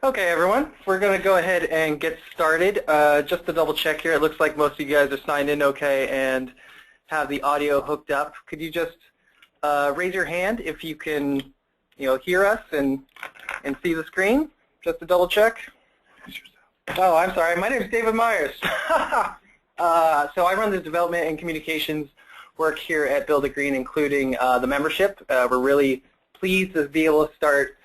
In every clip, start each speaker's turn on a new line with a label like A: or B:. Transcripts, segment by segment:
A: Okay, everyone, we're going to go ahead and get started. Just to double check here, it looks like most of you guys are signed in okay and have the audio hooked up. Could you just raise your hand if you can, hear us and see the screen, just to double check? Oh, I'm sorry. My name is David Myers. So I run the development and communications work here at Build a Green, including the membership. We're really pleased to be able to start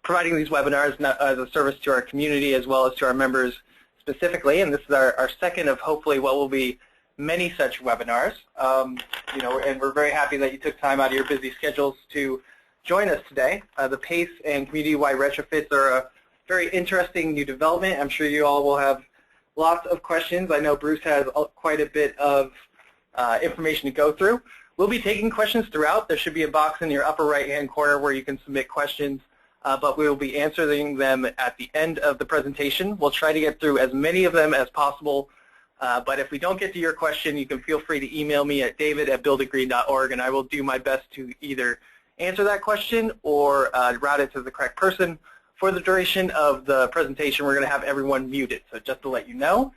A: providing these webinars as a service to our community as well as to our members specifically, and this is our second of hopefully what will be many such webinars. And we're very happy that you took time out of your busy schedules to join us today. The PACE and community-wide retrofits are a very interesting new development. I'm sure you all will have lots of questions. I know Bruce has quite a bit of information to go through. We'll be taking questions throughout. There should be a box in your upper right-hand corner where you can submit questions. But we will be answering them at the end of the presentation. We'll try to get through as many of them as possible. But if we don't get to your question, you can feel free to email me at david@buildagreen.org, and I will do my best to either answer that question or route it to the correct person. For the duration of the presentation, we're going to have everyone muted, so just to let you know.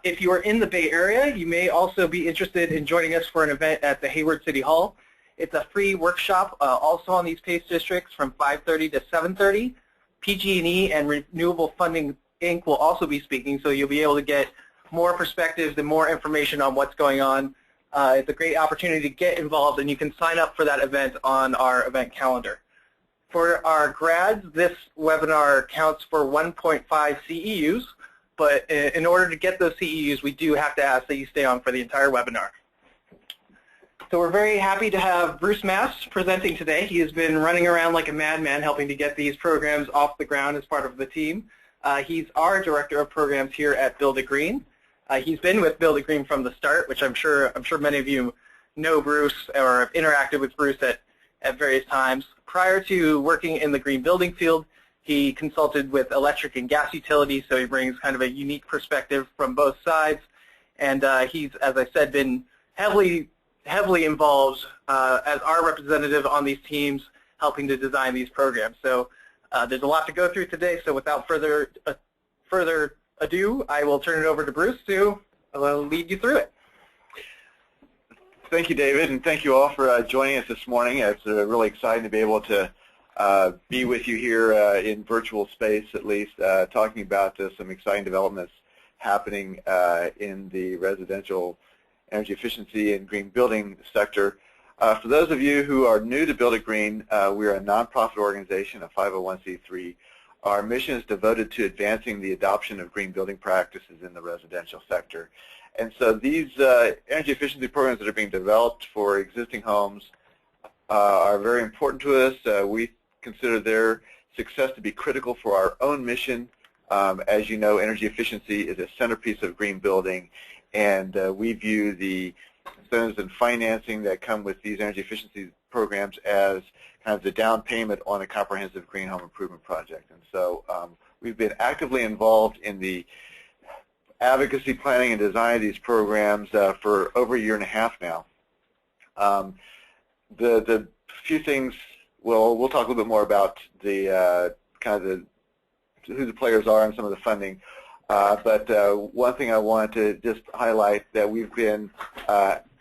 A: If you are in the Bay Area, you may also be interested in joining us for an event at the Hayward City Hall. It's a free workshop also on these PACE districts from 5:30 to 7:30. PG&E and Renewable Funding, Inc. will also be speaking, so you'll be able to get more perspectives and more information on what's going on. It's a great opportunity to get involved, and you can sign up for that event on our event calendar. For our grads, this webinar counts for 1.5 CEUs, but in order to get those CEUs, we do have to ask that you stay on for the entire webinar. So we're very happy to have Bruce Mass presenting today. He has been running around like a madman helping to get these programs off the ground as part of the team. He's our Director of Programs here at Build a Green. He's been with Build a Green from the start, which I'm sure many of you know Bruce or have interacted with Bruce at various times. Prior to working in the green building field, he consulted with electric and gas utilities, so he brings kind of a unique perspective from both sides. And he's, as I said, been heavily involved as our representative on these teams helping to design these programs. So there's a lot to go through today, so without further ado, I will turn it over to Bruce to lead you through it.
B: Thank you, David, and thank you all for joining us this morning. It's really exciting to be able to be with you here in virtual space, at least, talking about some exciting developments happening in the residential energy efficiency and green building sector. For those of you who are new to Build a Green, we are a nonprofit organization, a 501c3. Our mission is devoted to advancing the adoption of green building practices in the residential sector. And so these energy efficiency programs that are being developed for existing homes are very important to us. We consider their success to be critical for our own mission. As you know, energy efficiency is a centerpiece of green building. And we view the incentives and financing that come with these energy efficiency programs as kind of the down payment on a comprehensive green home improvement project. And so we've been actively involved in the advocacy, planning, and design of these programs for over a year and a half now. The few things, well, we'll talk a little bit more about the who the players are and some of the funding. But one thing I want to just highlight that we've been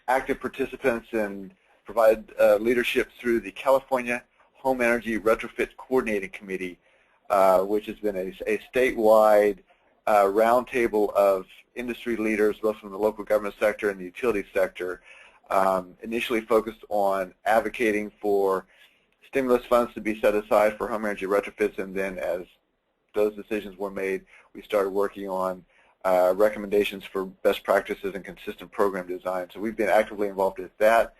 B: active participants and provide leadership through the California Home Energy Retrofit Coordinating Committee, which has been a statewide roundtable of industry leaders, both from the local government sector and the utility sector, initially focused on advocating for stimulus funds to be set aside for home energy retrofits, and then as those decisions were made, we started working on recommendations for best practices and consistent program design. So we've been actively involved with that.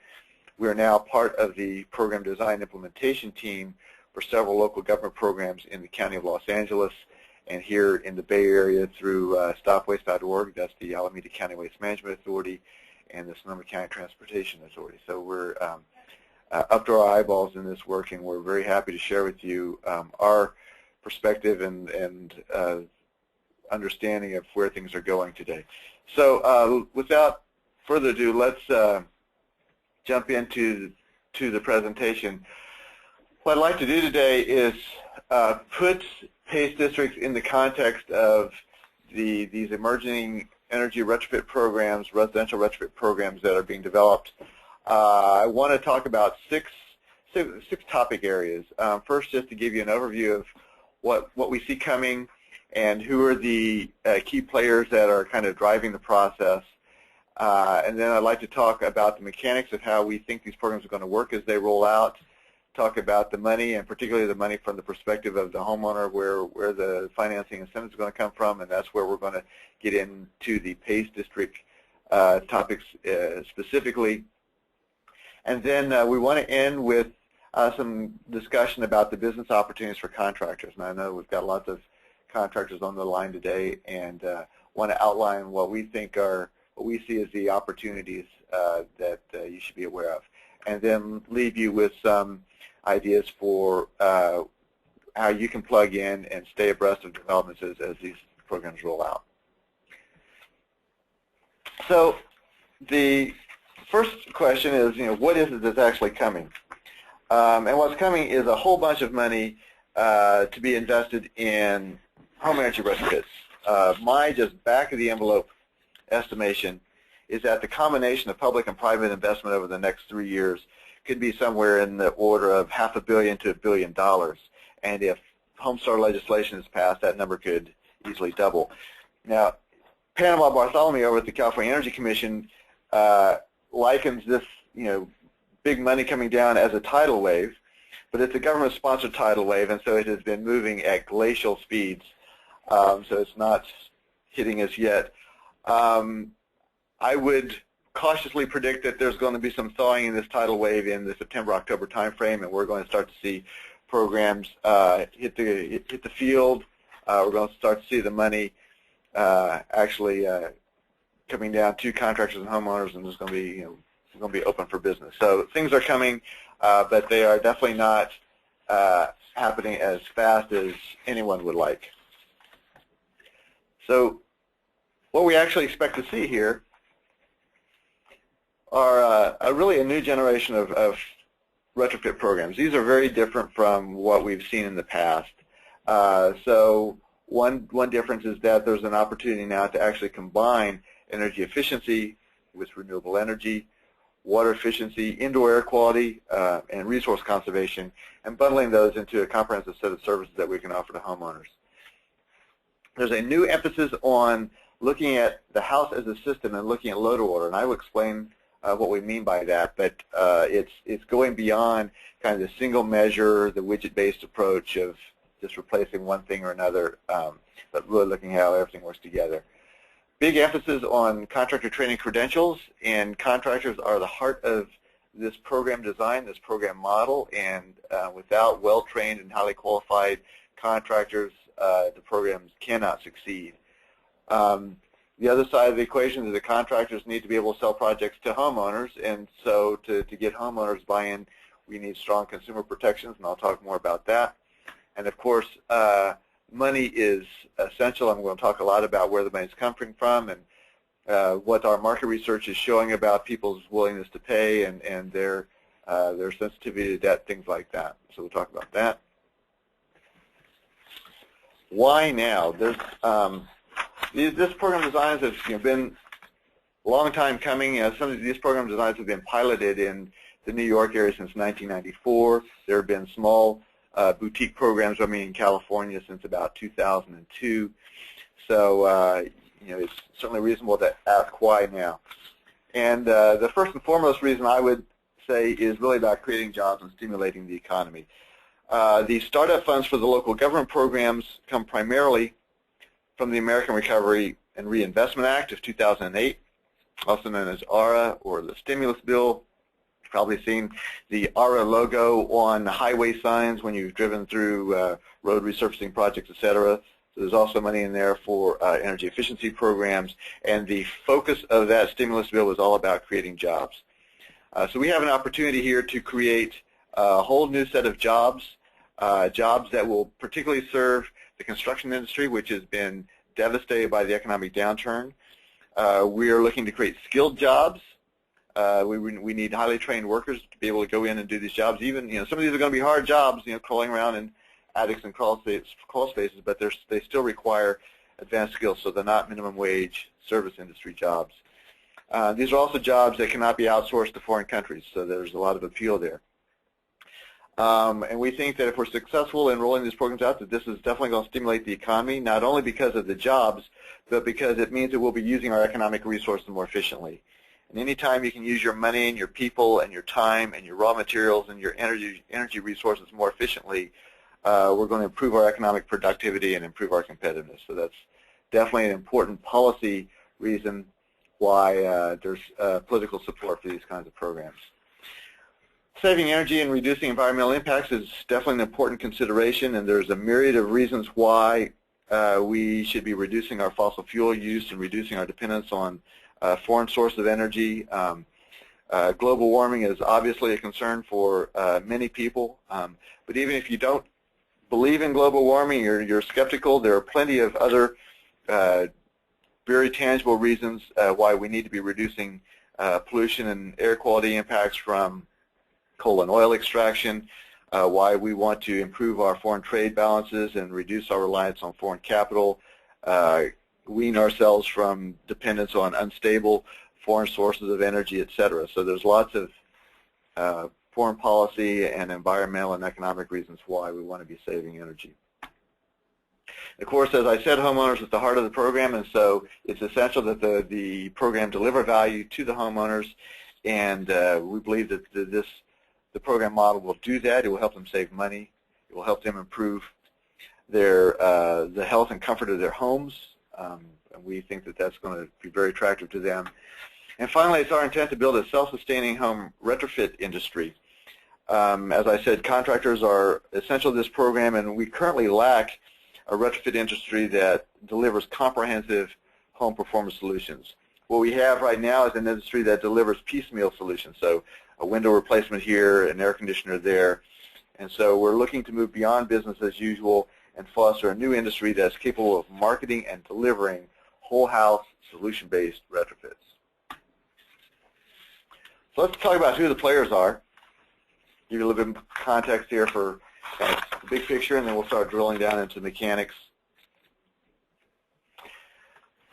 B: We are now part of the program design implementation team for several local government programs in the County of Los Angeles and here in the Bay Area through StopWaste.org, that's the Alameda County Waste Management Authority, and the Sonoma County Transportation Authority. So we're up to our eyeballs in this work, and we're very happy to share with you our perspective and understanding of where things are going today. So without further ado, let's jump into the presentation. What I'd like to do today is put PACE districts in the context of these emerging energy retrofit programs, residential retrofit programs that are being developed. I want to talk about six topic areas. First, just to give you an overview of what we see coming and who are the key players that are kind of driving the process. And then I'd like to talk about the mechanics of how we think these programs are going to work as they roll out, talk about the money, and particularly the money from the perspective of the homeowner, where the financing incentives are going to come from, and that's where we're going to get into the PACE district topics specifically. And then we want to end with some discussion about the business opportunities for contractors. And I know we've got lots of contractors on the line today, and want to outline what we think are, what we see as the opportunities that you should be aware of. And then leave you with some ideas for how you can plug in and stay abreast of developments as these programs roll out. So the first question is, what is it that's actually coming? And what's coming is a whole bunch of money to be invested in home energy retrofits. My just back-of-the-envelope estimation is that the combination of public and private investment over the next 3 years could be somewhere in the order of $500 million to $1 billion. And if Homestar legislation is passed, that number could easily double. Now, Panama Bartholomew over at the California Energy Commission likens this, big money coming down as a tidal wave, but it's a government-sponsored tidal wave, and so it has been moving at glacial speeds. So it's not hitting us yet. I would cautiously predict that there's going to be some thawing in this tidal wave in the September-October timeframe, and we're going to start to see programs hit the field. We're going to start to see the money actually coming down to contractors and homeowners, and there's going to be, going to be open for business. So things are coming, but they are definitely not happening as fast as anyone would like. So what we actually expect to see here are really a new generation of retrofit programs. These are very different from what we've seen in the past. So one difference is that there's an opportunity now to actually combine energy efficiency with renewable energy, water efficiency, indoor air quality, and resource conservation, and bundling those into a comprehensive set of services that we can offer to homeowners. There's a new emphasis on looking at the house as a system and looking at load order, and I will explain what we mean by that, but it's going beyond kind of the single measure, the widget-based approach of just replacing one thing or another, but really looking at how everything works together. Big emphasis on contractor training credentials, and contractors are the heart of this program design, this program model, and without well-trained and highly qualified contractors, the programs cannot succeed. The other side of the equation is that contractors need to be able to sell projects to homeowners, and so to get homeowners buy-in, we need strong consumer protections, and I'll talk more about that. And of course, money is essential. I'm going to talk a lot about where the money is coming from and what our market research is showing about people's willingness to pay and their sensitivity to debt, things like that. So we'll talk about that. Why now? This program designs have been a long time coming. Some of these program designs have been piloted in the New York area since 1994. There have been small boutique programs running in California since about 2002. So it's certainly reasonable to ask why now. And the first and foremost reason I would say is really about creating jobs and stimulating the economy. The startup funds for the local government programs come primarily from the American Recovery and Reinvestment Act of 2008, also known as ARA, or the stimulus bill. You've probably seen the ARA logo on highway signs when you've driven through road resurfacing projects, etc. So there's also money in there for energy efficiency programs, and the focus of that stimulus bill was all about creating jobs. So we have an opportunity here to create a whole new set of jobs, jobs that will particularly serve the construction industry, which has been devastated by the economic downturn. We are looking to create skilled jobs. We need highly trained workers to be able to go in and do these jobs. Even some of these are going to be hard jobs, crawling around in attics and crawl spaces, but they still require advanced skills, so they're not minimum wage service industry jobs. These are also jobs that cannot be outsourced to foreign countries, so there's a lot of appeal there. And we think that if we're successful in rolling these programs out, that this is definitely going to stimulate the economy, not only because of the jobs, but because it means that we'll be using our economic resources more efficiently. And anytime you can use your money and your people and your time and your raw materials and your energy resources more efficiently, we're going to improve our economic productivity and improve our competitiveness. So that's definitely an important policy reason why there's political support for these kinds of programs. Saving energy and reducing environmental impacts is definitely an important consideration, and there's a myriad of reasons why we should be reducing our fossil fuel use and reducing our dependence on foreign sources of energy. Global warming is obviously a concern for many people, but even if you don't believe in global warming, you're skeptical, there are plenty of other very tangible reasons why we need to be reducing pollution and air quality impacts from coal and oil extraction, why we want to improve our foreign trade balances and reduce our reliance on foreign capital, wean ourselves from dependence on unstable foreign sources of energy, etc. So there's lots of foreign policy and environmental and economic reasons why we want to be saving energy. Of course, as I said, homeowners is at the heart of the program, and so it's essential that the program deliver value to the homeowners, and we believe that the program model will do that. It will help them save money. It will help them improve the health and comfort of their homes, and we think that that's going to be very attractive to them. And finally, it's our intent to build a self-sustaining home retrofit industry. As I said, contractors are essential to this program, and we currently lack a retrofit industry that delivers comprehensive home performance solutions. What we have right now is an industry that delivers piecemeal solutions, so a window replacement here, an air conditioner there, and so we're looking to move beyond business as usual and foster a new industry that's capable of marketing and delivering whole house solution-based retrofits. So let's talk about who the players are. Give you a little bit of context here for the big picture, and then we'll start drilling down into mechanics.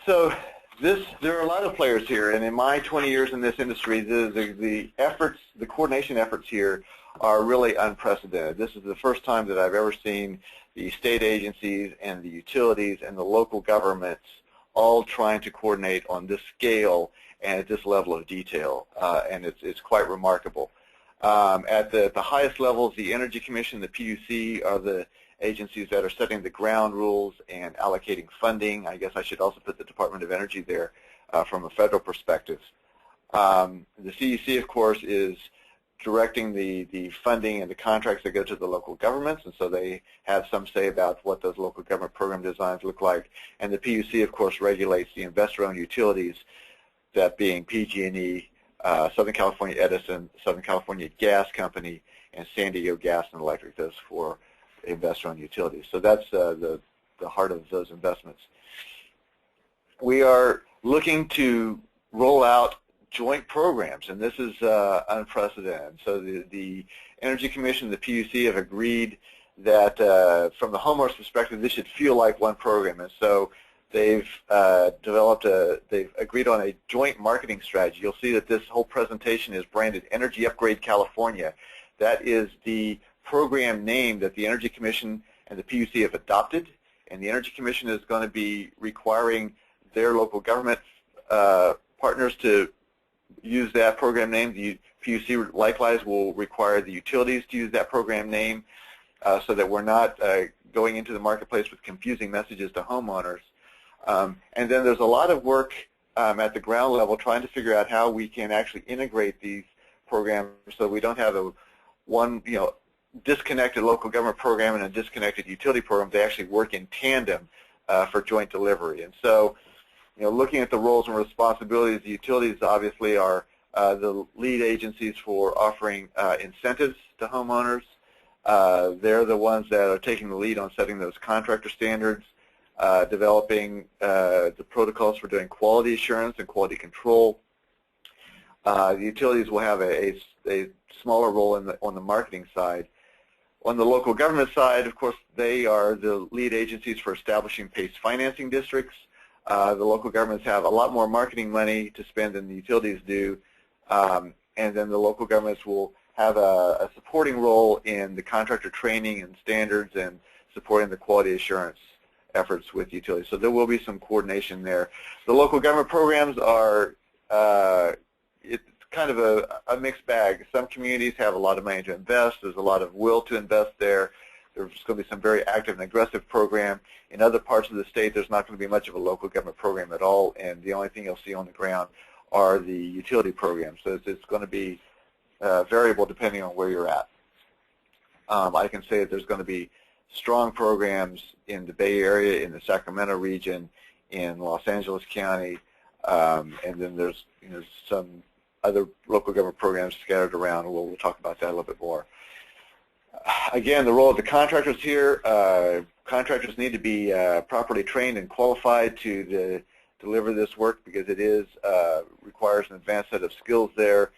B: So there are a lot of players here, and in my 20 years in this industry, the coordination efforts here are really unprecedented. This is the first time that I've ever seen the state agencies and the utilities and the local governments all trying to coordinate on this scale and at this level of detail, and it's quite remarkable. At the highest levels, the Energy Commission, the PUC, are the agencies that are setting the ground rules and allocating funding. I guess I should also put the Department of Energy there from a federal perspective. The CEC, of course, is directing the funding and the contracts that go to the local governments, and so they have some say about what those local government program designs look like. And the PUC, of course, regulates the investor-owned utilities, that being PG&E, Southern California Edison, Southern California Gas Company, and San Diego Gas and Electric, those four investor-owned utilities. So that's the heart of those investments. We are looking to roll out joint programs, and this is unprecedented. So the Energy Commission and the PUC have agreed that from the homeowner's perspective, this should feel like one program, and so they've they've agreed on a joint marketing strategy. You'll see that this whole presentation is branded Energy Upgrade California. That is the program name that the Energy Commission and the PUC have adopted, and the Energy Commission is going to be requiring their local government partners to use that program name. The PUC likewise will require the utilities to use that program name so that we're not going into the marketplace with confusing messages to homeowners. And then there's a lot of work at the ground level trying to figure out how we can actually integrate these programs so we don't have one disconnected local government program and a disconnected utility program. They actually work in tandem for joint delivery. And so, looking at the roles and responsibilities, the utilities obviously are the lead agencies for offering incentives to homeowners. They're the ones that are taking the lead on setting those contractor standards, developing the protocols for doing quality assurance and quality control. The utilities will have a smaller role on the marketing side. On the local government side, of course, they are the lead agencies for establishing PACE financing districts. The local governments have a lot more marketing money to spend than the utilities do, and then the local governments will have a supporting role in the contractor training and standards and supporting the quality assurance efforts with utilities. So there will be some coordination there. The local government programs are it's kind of a mixed bag. Some communities have a lot of money to invest. There's a lot of will to invest there. There's going to be some very active and aggressive program. In other parts of the state, there's not going to be much of a local government program at all, and the only thing you'll see on the ground are the utility programs. So it's going to be variable depending on where you're at. I can say that there's going to be strong programs in the Bay Area, in the Sacramento region, in Los Angeles County, and then there's some other local government programs scattered around. We'll talk about that a little bit more. Again, the role of the contractors here. Contractors need to be properly trained and qualified to deliver this work because it requires an advanced set of skills there.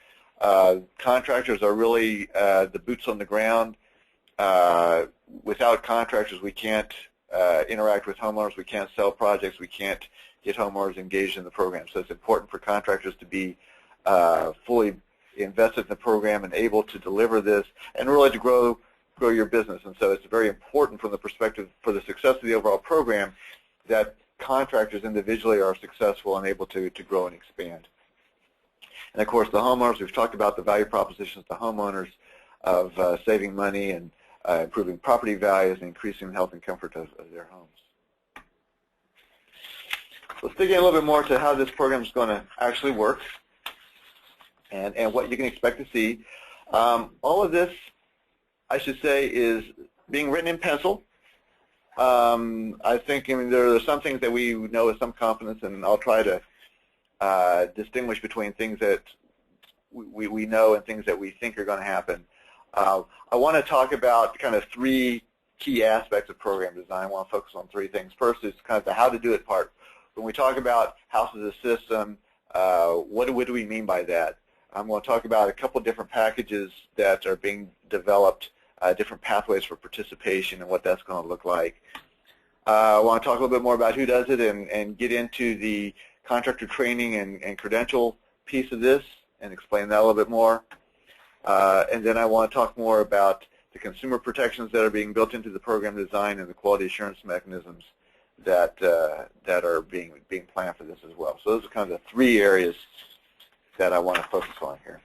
B: Contractors are really the boots on the ground. Without contractors, we can't interact with homeowners, we can't sell projects, we can't get homeowners engaged in the program. So it's important for contractors to be fully invested in the program and able to deliver this and really to grow your business. And so it's very important from the perspective for the success of the overall program that contractors individually are successful and able to grow and expand. And of course the homeowners, we've talked about the value propositions to homeowners of saving money and improving property values and increasing the health and comfort of their homes. Let's dig in a little bit more to how this program is going to actually work and what you can expect to see. All of this, I should say, is being written in pencil. I think there are some things that we know with some confidence, and I'll try to distinguish between things that we know and things that we think are going to happen. I want to talk about kind of three key aspects of program design. I want to focus on three things. First is kind of the how to do it part. When we talk about house as a system, what do we mean by that? I'm going to talk about a couple different packages that are being developed, different pathways for participation and what that's going to look like. I want to talk a little bit more about who does it and get into the contractor training and credential piece of this and explain that a little bit more. And then I want to talk more about the consumer protections that are being built into the program design and the quality assurance mechanisms that are being planned for this as well. So those are kind of the three areas that I want to focus on here.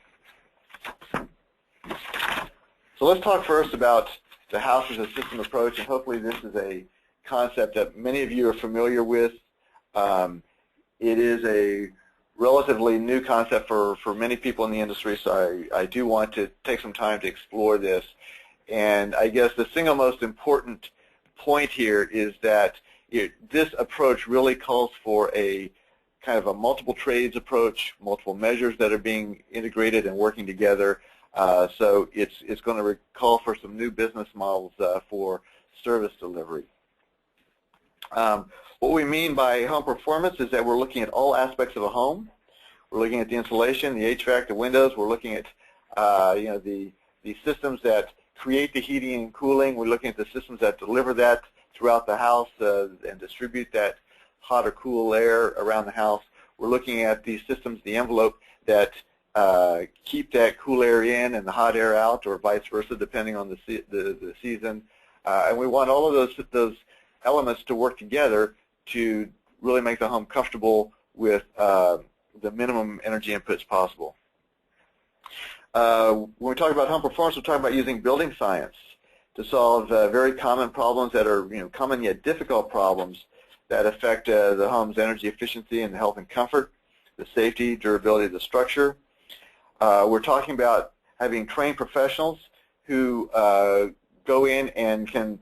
B: So let's talk first about the house as a system approach, and hopefully this is a concept that many of you are familiar with. It is a relatively new concept for many people in the industry, so I do want to take some time to explore this. And I guess the single most important point here is that this approach really calls for a kind of a multiple trades approach, multiple measures that are being integrated and working together. So it's going to call for some new business models for service delivery. What we mean by home performance is that we're looking at all aspects of a home. We're looking at the insulation, the HVAC, the windows. We're looking at the systems that create the heating and cooling. We're looking at the systems that deliver that throughout the house and distribute that hot or cool air around the house. We're looking at the systems, the envelope, that keep that cool air in and the hot air out, or vice versa, depending on the season. And we want all of those elements to work together to really make the home comfortable with the minimum energy inputs possible. When we talk about home performance, we're talking about using building science to solve very common problems that are common yet difficult problems that affect the home's energy efficiency and the health and comfort, the safety, durability of the structure. We're talking about having trained professionals who go in and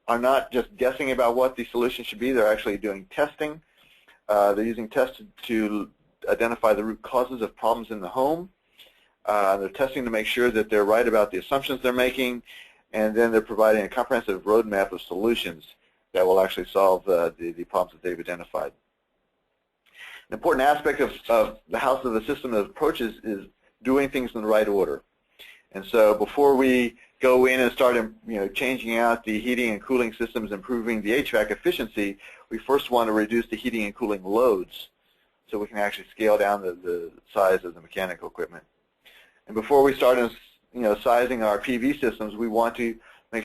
B: are not just guessing about what the solution should be. They're actually doing testing. They're using tests to identify the root causes of problems in the home. They're testing to make sure that they're right about the assumptions they're making, and then they're providing a comprehensive roadmap of solutions that will actually solve the problems that they've identified. An important aspect of the house of the system approach is doing things in the right order. And so before we go in and start changing out the heating and cooling systems, improving the HVAC efficiency, we first want to reduce the heating and cooling loads so we can actually scale down the size of the mechanical equipment. And before we start sizing our PV systems, we want to